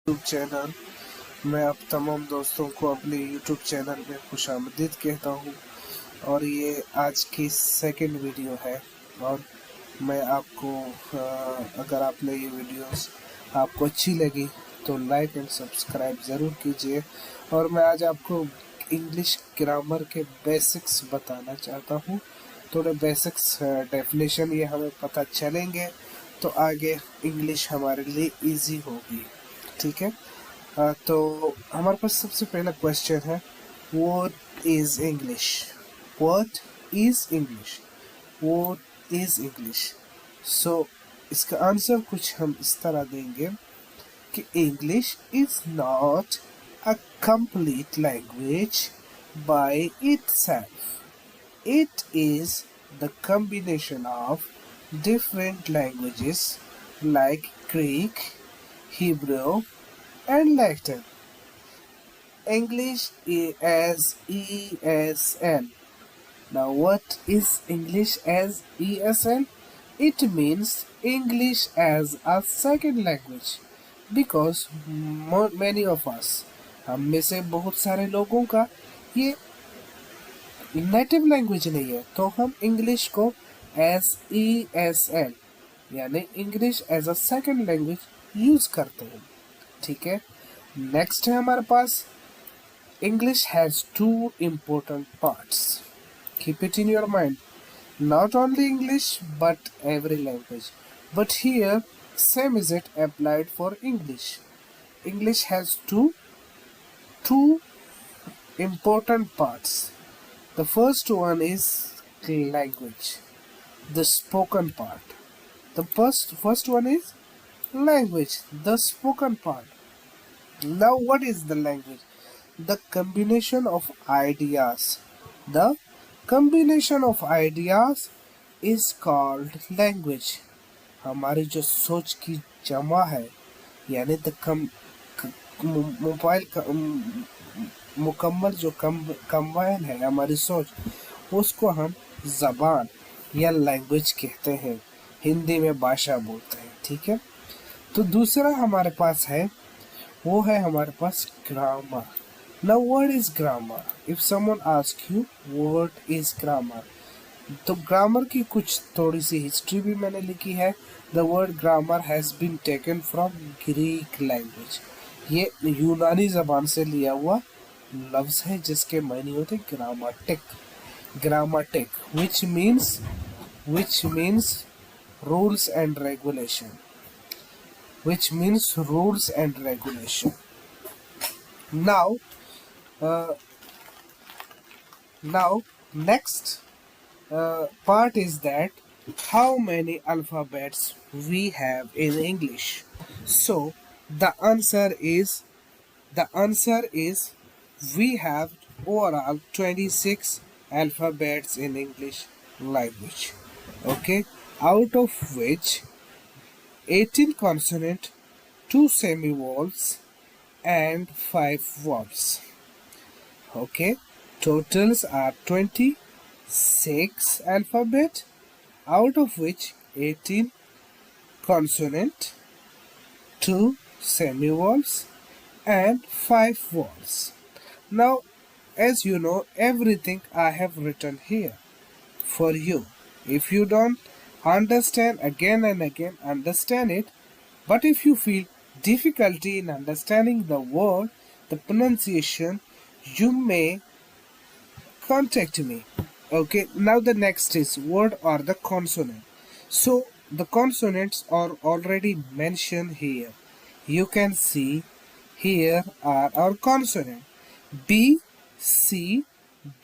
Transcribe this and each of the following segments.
YouTube channel. मैं आप तमाम दोस्तों को अपने यूट्यूब चैनल में खुशामदीद कहता हूँ और ये आज की सेकंड वीडियो है। और मैं आपको अगर आपने ये वीडियोस आपको अच्छी लगी तो लाइक एंड सब्सक्राइब ज़रूर कीजिए। और मैं आज आपको इंग्लिश ग्रामर के बेसिक्स बताना चाहता हूँ। थोड़े बेसिक्स डेफिनेशन ये हमें पता चलेंगे तो आगे इंग्लिश हमारे लिए इजी होगी। ठीक है। तो हमारे पास सबसे पहला क्वेश्चन है, what is English? What is English? What is English? So इसका आंसर कुछ हम इस तरह देंगे कि English is not a complete language by itself. It is the combination of different languages like Greek, Hebrew, and Latin. English as ESL. Now, what is English as ESL? It means English as a second language because many of us, हम में से बहुत सारे लोगों का ये native language नहीं है, तो हम इंग्लिश को एज ESL यानी English as a second language use करते हैं। ठीक है। नेक्स्ट है हमारे पास, English has two important parts. Keep it in your mind, not only English but every language, but here same is it applied for English. English has two important parts. The first one is language, the spoken part. The first one is language, the spoken part. Now, what is the language? The combination of ideas. The combination of ideas is called language. हमारी जो सोच की जमा है, यानी mobile मुकम्मल जो combine है हमारी सोच, उसको हम ज़बान या लैंग्वेज कहते हैं। हिंदी में भाषा बोलते हैं। ठीक है। तो दूसरा हमारे पास है, वो है हमारे पास grammar. Now what is grammar? If someone ask you what is grammar, तो ग्रामर की कुछ थोड़ी सी हिस्ट्री भी मैंने लिखी है। The word grammar has been taken from Greek language. ये यूनानी ज़बान से लिया हुआ लफ्ज़ है जिसके मायने होते grammatic. Grammatic which means rules and regulation, which means rules and regulation. Now next part is that how many alphabets we have in English. So the answer is we have overall 26 alphabets in English language. Okay, out of which 18 consonant, 2 semi-vowels and 5 vowels. Okay, totals are 26 alphabet, out of which 18 consonant, 2 semi-vowels and 5 vowels. Now, as you know, everything I have written here for you. If you don't understand, again and again understand it. But if you feel difficulty in understanding the word, the pronunciation, you may contact me. Okay, now the next is word or the consonant. So the consonants are already mentioned here. You can see here are our consonant: B, C,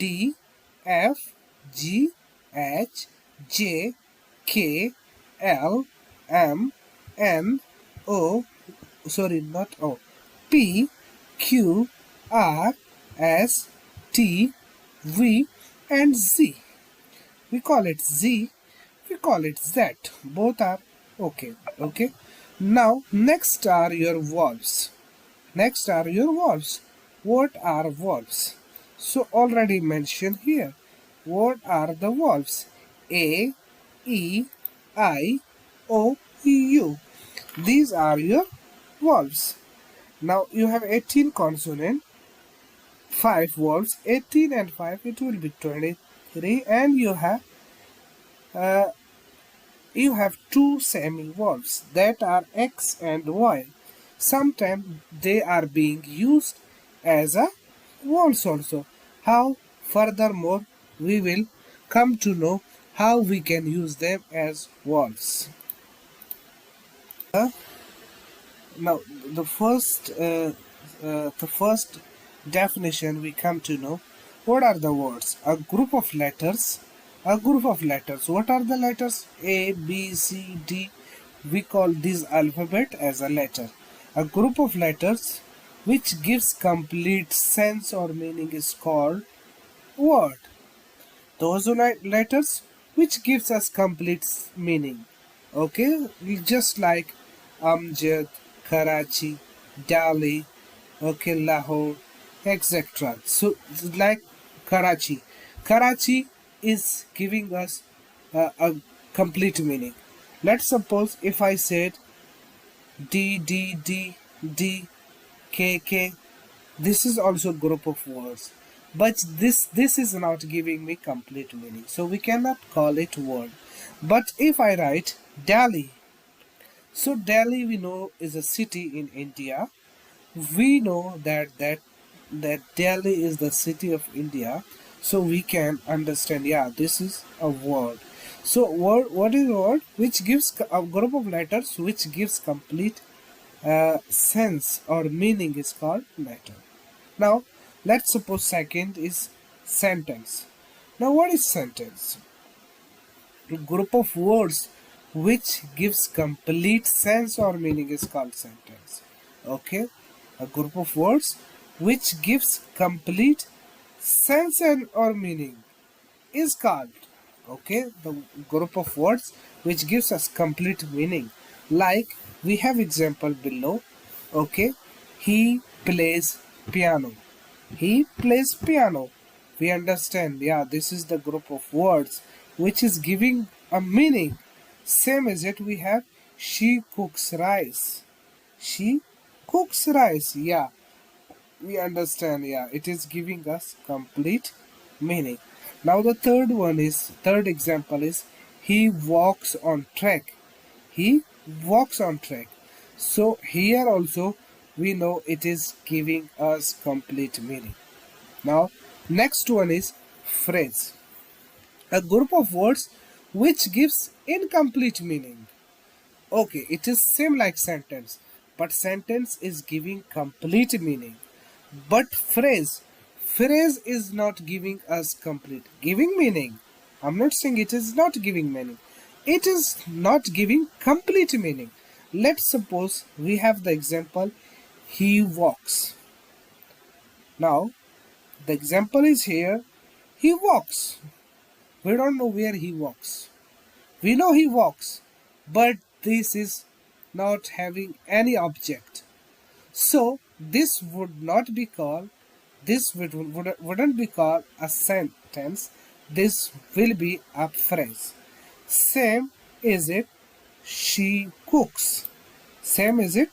D, F, G, H, J, K, L, M, N, O, sorry, not O, P, Q, R, S, T, V, and Z. We call it Z, we call it Z. Both are okay. Okay. Now, next are your vowels. Next are your vowels. What are vowels? So already mentioned here. What are the vowels? A, E, I, O, U. These are your vowels. Now you have 18 consonant, 5 vowels. 18 and 5, it will be 23, and uh, you have 2 semi-vowels that are X and Y. Sometimes they are being used as a vowels also. How? Furthermore, we will come to know how we can use them as vowels. Now, the first definition we come to know. What are the words? A group of letters. A group of letters. What are the letters? A, B, C, D. We call this alphabet as a letter. A group of letters which gives complete sense or meaning is called word. Those letters which gives us complete meaning. Okay, just like Amjad, Karachi, Delhi, okay, Lahore, etc. So like Karachi, Karachi is giving us a complete meaning. Let's suppose if I said D D D D K K, this is also a group of words, but this is not giving me complete meaning, so we cannot call it word. But if I write Delhi, so Delhi we know is a city in India. We know that Delhi is the city of India, so we can understand, yeah, this is a word. So word, what is a word? Which gives a group of letters which gives complete sense or meaning is called letter. Now let's suppose second is sentence. Now what is sentence? A group of words which gives complete sense or meaning is called sentence. Okay, a group of words which gives complete sense and or meaning is called, okay, the group of words which gives us complete meaning. Like we have example below. Okay, he plays piano. He plays piano. We understand, yeah, this is the group of words which is giving a meaning. Same as it, we have she cooks rice. She cooks rice. Yeah, we understand. Yeah, it is giving us complete meaning. Now the third example is he walks on track. He walks on track. So here also we know it is giving us complete meaning. Now next one is phrase. A group of words which gives incomplete meaning. Okay, it is same like sentence, but sentence is giving complete meaning. But phrase is not giving us complete giving meaning. I'm not saying it is not giving meaning. It is not giving complete meaning. Let's suppose we have the example he walks. Now the example is here. He walks. We don't know where he walks. We know he walks, but this is not having any object. So this would not be called, wouldn't be called a sentence. This will be a phrase. Same is it, she cooks. Same is it,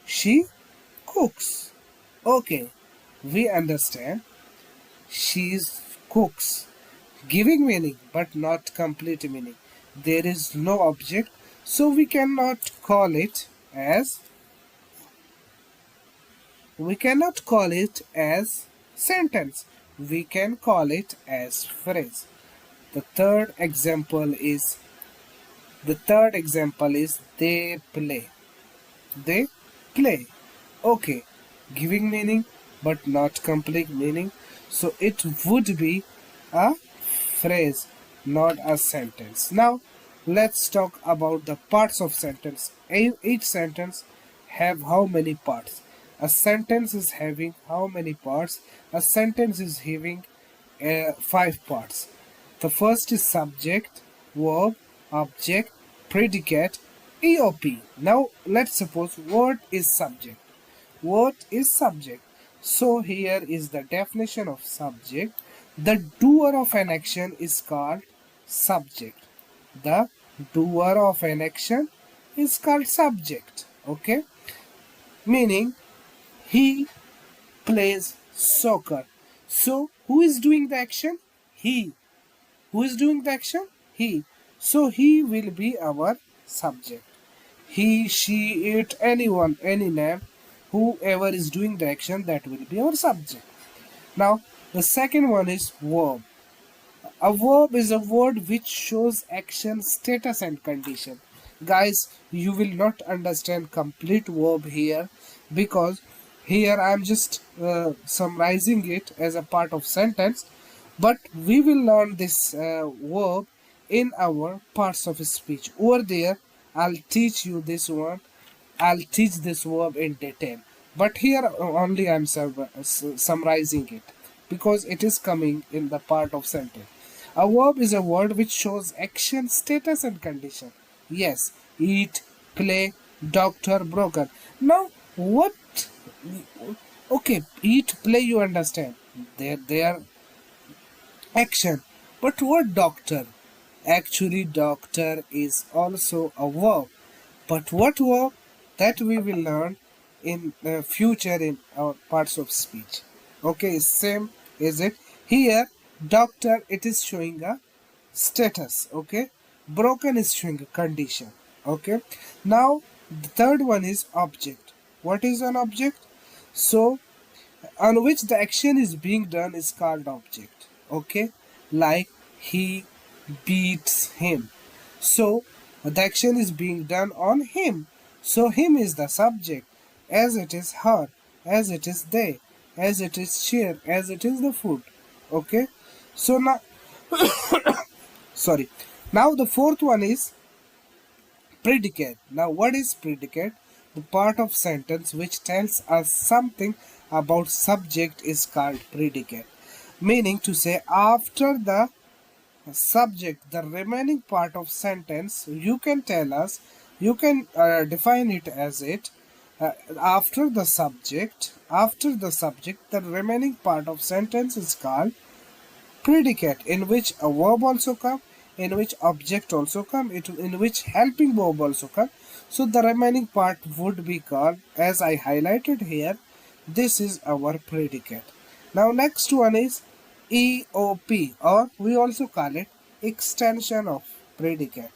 she cooks. Okay, we understand. She cooks, giving meaning but not complete meaning. There is no object, so we cannot call it as sentence. We can call it as phrase. The third example is they play. They play. Okay, giving meaning but not complete meaning, so it would be a phrase, not a sentence. Now let's talk about the parts of sentence. Each sentence have how many parts? A sentence is having how many parts? A sentence is having 5 parts. The first is subject, verb, object, predicate, EOP. Now let's suppose word is subject. Word is subject. So here is the definition of subject. The doer of an action is called subject. The doer of an action is called subject. Okay, meaning He plays soccer. So who is doing the action? He. Who is doing the action? He. So he will be our subject. He, she, it, anyone, any name, whoever is doing the action, that will be our subject. Now, the second one is verb. A verb is a word which shows action, status, and condition. Guys, you will not understand complete verb here because here I am just summarizing it as a part of sentence, but we will learn this verb in our parts of speech. Over there, I'll teach you this one. I'll teach this verb in detail. But here only I'm summarizing it because it is coming in the part of sentence. A verb is a word which shows action, status, and condition. Yes, eat, play, doctor, broker. Now, what? Okay, eat, play, you understand. They are action. But what doctor? Actually, doctor is also a verb. But what verb? That we will learn in the future in our parts of speech. Okay, same is it. Here, doctor, it is showing a status. Okay, broken is showing a condition. Okay, now the third one is object. What is an object? So, on which the action is being done is called object. Okay, like he beats him. So the action is being done on him. So him is the subject, as it is her, as it is they, as it is chair, as it is the food. Okay, so now sorry. Now the fourth one is predicate. Now what is predicate? The part of sentence which tells us something about subject is called predicate. Meaning to say after the subject, the remaining part of sentence, you can tell us, you can define it as it after the subject, the remaining part of sentence is called predicate, in which a verb also come, in which object also come, in which helping verb also come. So the remaining part would be called, as I highlighted here, this is our predicate. Now next one is EOP, or we also call it extension of predicate.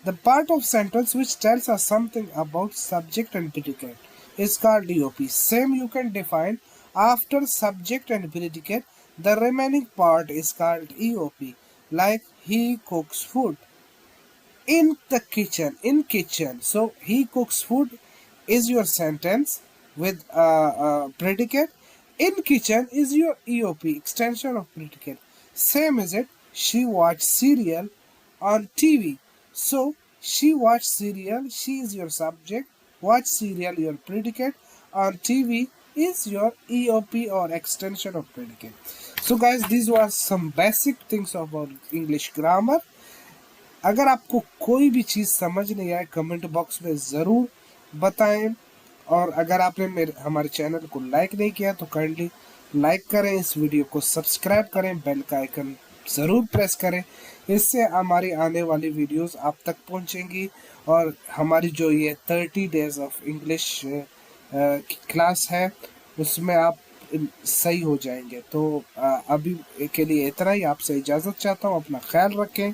The part of sentence which tells us something about subject and predicate is called EOP. Same you can define after subject and predicate. The remaining part is called EOP, like he cooks food. In the kitchen, in kitchen. So he cooks food is your sentence with predicate. In kitchen is your EOP, extension of predicate. Same is it. She watched serial on TV. So she watched serial. She is your subject. Watch serial your predicate. On TV is your EOP or extension of predicate. So guys, these were some basic things about English grammar. अगर आपको कोई भी चीज़ समझ नहीं आए comment box में ज़रूर बताएं, और अगर आपने हमारे चैनल को लाइक नहीं किया तो काइंडली लाइक करें, इस वीडियो को सब्सक्राइब करें, बेल का आइकन ज़रूर प्रेस करें। इससे हमारी आने वाली वीडियोस आप तक पहुंचेंगी, और हमारी जो ये 30 डेज ऑफ इंग्लिश क्लास है उसमें आप सही हो जाएंगे। तो अभी के लिए इतना ही, आपसे इजाज़त चाहता हूँ। अपना ख्याल रखें।